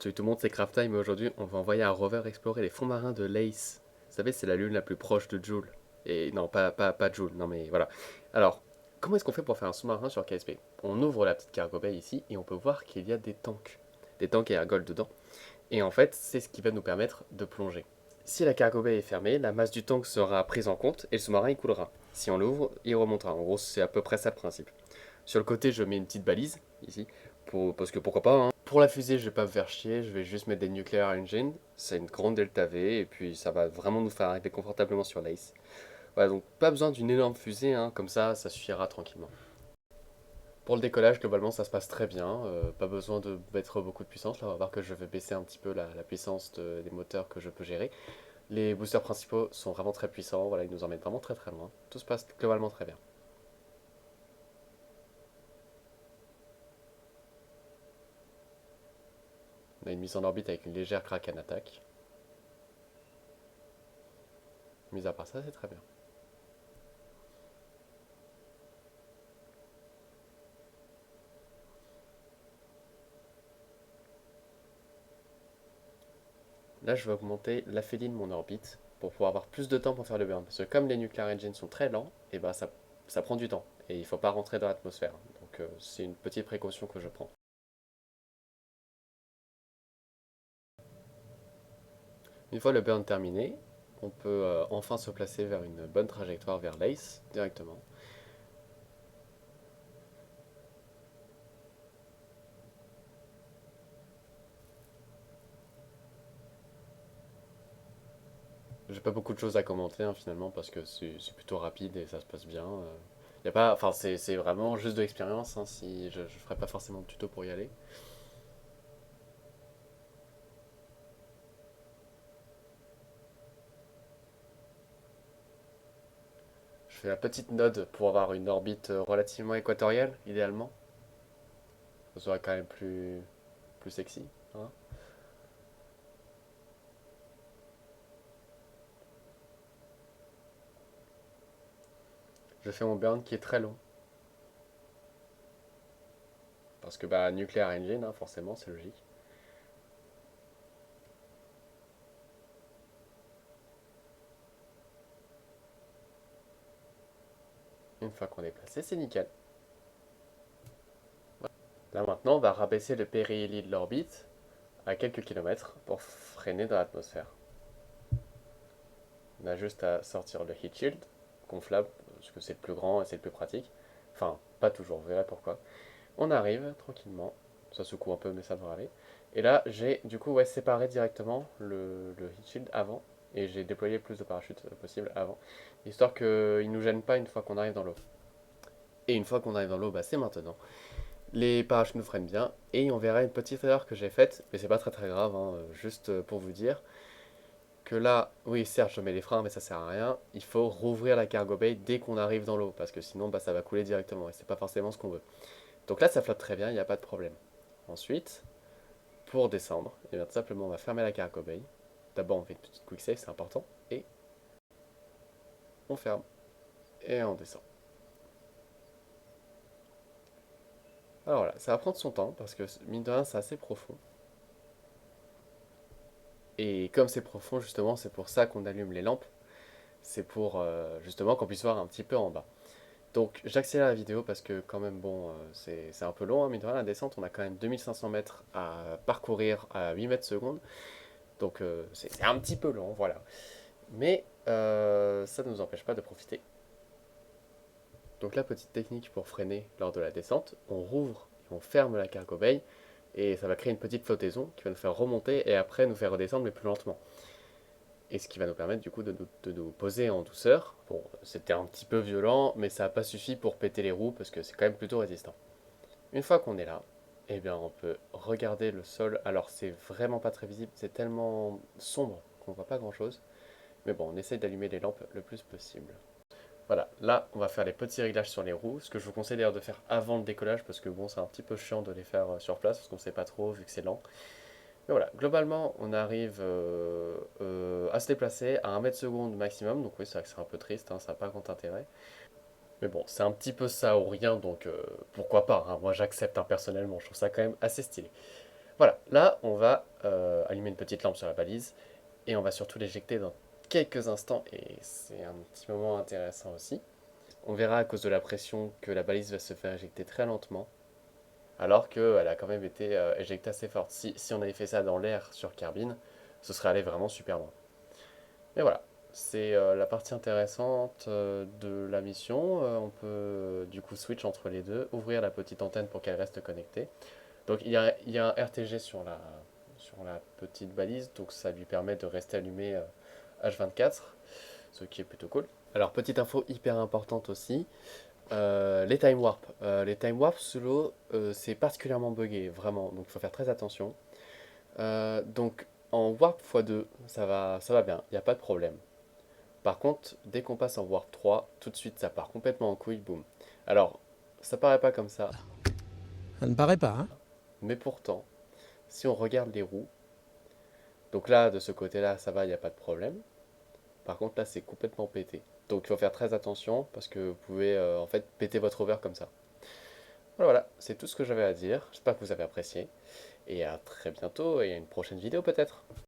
Salut tout le monde, c'est Craft Time et aujourd'hui on va envoyer un rover explorer les fonds marins de Lace. Vous savez, c'est la lune la plus proche de Joule. Et non, pas Joule, non mais voilà. Alors, comment est-ce qu'on fait pour faire un sous-marin sur KSP? On ouvre la petite cargo bay ici et on peut voir qu'il y a des tanks. Des tanks et un gold dedans. Et en fait, c'est ce qui va nous permettre de plonger. Si la cargo bay est fermée, la masse du tank sera prise en compte et le sous-marin il coulera. Si on l'ouvre, il remontera. En gros, c'est à peu près ça le principe. Sur le côté, je mets une petite balise, ici, parce que pourquoi pas, hein. Pour la fusée, je vais pas me faire chier, je vais juste mettre des nuclear engines. C'est une grande delta V, et puis ça va vraiment nous faire arriver confortablement sur l'Ace. Voilà, donc pas besoin d'une énorme fusée, hein, comme ça suffira tranquillement. Pour le décollage, globalement, ça se passe très bien. Pas besoin de mettre beaucoup de puissance. Là, on va voir que je vais baisser un petit peu la puissance des moteurs que je peux gérer. Les boosters principaux sont vraiment très puissants. Voilà, ils nous emmènent vraiment très très loin. Tout se passe globalement très bien. On a une mise en orbite avec une légère Kraken attaque. Mis à part ça, c'est très bien. Là, je vais augmenter l'affinité de mon orbite pour pouvoir avoir plus de temps pour faire le burn. Parce que comme les nuclear engines sont très lents, et ben ça prend du temps. Et il ne faut pas rentrer dans l'atmosphère. Donc c'est une petite précaution que je prends. Une fois le burn terminé, on peut enfin se placer vers une bonne trajectoire vers l'Ace directement. J'ai pas beaucoup de choses à commenter hein, finalement parce que c'est plutôt rapide et ça se passe bien. Y a pas, enfin c'est vraiment juste de l'expérience. Hein, si je ferai pas forcément de tuto pour y aller. Je fais la petite node pour avoir une orbite relativement équatoriale, idéalement. Ça serait quand même plus sexy. Hein. Je fais mon burn qui est très long. Parce que bah nuclear engine, hein, forcément, c'est logique. Une fois qu'on est placé, c'est nickel. Là maintenant, on va rabaisser le périhélie de l'orbite à quelques kilomètres pour freiner dans l'atmosphère. On a juste à sortir le heat shield, gonflable, parce que c'est le plus grand et c'est le plus pratique. Enfin, pas toujours, vous verrez pourquoi. On arrive tranquillement, ça secoue un peu mais ça devrait aller. Et là, j'ai du coup ouais, séparé directement le heat shield avant, et j'ai déployé le plus de parachutes possible avant, histoire qu'il ne nous gêne pas une fois qu'on arrive dans l'eau. Et une fois qu'on arrive dans l'eau, bah, c'est maintenant. Les parachutes nous freinent bien, et on verra une petite erreur que j'ai faite, mais c'est pas très très grave, hein, juste pour vous dire que là, oui certes je mets les freins mais ça sert à rien, il faut rouvrir la cargo bay dès qu'on arrive dans l'eau, parce que sinon bah, ça va couler directement, et c'est pas forcément ce qu'on veut. Donc là ça flotte très bien, il n'y a pas de problème. Ensuite, pour descendre, et bien tout simplement on va fermer la cargo bay. D'abord on fait une petite quick save, c'est important, et on ferme, et on descend. Alors voilà, ça va prendre son temps, parce que mine de rien c'est assez profond. Et comme c'est profond justement, c'est pour ça qu'on allume les lampes, c'est pour justement qu'on puisse voir un petit peu en bas. Donc j'accélère la vidéo parce que quand même bon c'est un peu long, hein, mine de rien la descente, on a quand même 2500 mètres à parcourir à 8 mètres secondes, donc c'est un petit peu long, voilà. Mais ça ne nous empêche pas de profiter. Donc la petite technique pour freiner lors de la descente, on rouvre et on ferme la cargo bay, et ça va créer une petite flottaison qui va nous faire remonter et après nous faire redescendre mais plus lentement. Et ce qui va nous permettre du coup de nous poser en douceur. Bon, c'était un petit peu violent, mais ça n'a pas suffi pour péter les roues parce que c'est quand même plutôt résistant. Une fois qu'on est là, eh bien on peut regarder le sol. Alors c'est vraiment pas très visible, c'est tellement sombre qu'on voit pas grand chose. Mais bon, on essaye d'allumer les lampes le plus possible. Voilà, là on va faire les petits réglages sur les roues. Ce que je vous conseille d'ailleurs de faire avant le décollage parce que bon, c'est un petit peu chiant de les faire sur place parce qu'on sait pas trop vu que c'est lent. Mais voilà, globalement, on arrive à se déplacer à 1 mètre seconde maximum. Donc oui, c'est vrai que c'est un peu triste, hein, ça n'a pas grand intérêt. Mais bon, c'est un petit peu ça ou rien, donc pourquoi pas, hein. Moi j'accepte hein, personnellement, je trouve ça quand même assez stylé. Voilà, là on va allumer une petite lampe sur la balise et on va surtout l'éjecter dans quelques instants et c'est un petit moment intéressant aussi. On verra à cause de la pression que la balise va se faire éjecter très lentement alors qu'elle a quand même été éjectée assez forte. Si on avait fait ça dans l'air sur carbine, ce serait allé vraiment super loin. Mais voilà, c'est la partie intéressante de la mission. On peut du coup switch entre les deux, ouvrir la petite antenne pour qu'elle reste connectée. Donc il y a un RTG sur la petite balise, donc ça lui permet de rester allumé H24, ce qui est plutôt cool. Alors petite info hyper importante aussi, les time warp. Les time warp sous l'eau, c'est particulièrement buggé, vraiment, donc il faut faire très attention. Donc en warp x2, ça va bien, il n'y a pas de problème. Par contre, dès qu'on passe en warp 3, tout de suite ça part complètement en couille, boum. Alors, ça paraît pas comme ça, Ça ne paraît pas, hein. mais pourtant, si on regarde les roues, donc là, de ce côté-là, ça va, il n'y a pas de problème. Par contre, là, c'est complètement pété. Donc il faut faire très attention parce que vous pouvez en fait péter votre over comme ça. Voilà, voilà, c'est tout ce que j'avais à dire. J'espère que vous avez apprécié. Et à très bientôt et à une prochaine vidéo peut-être.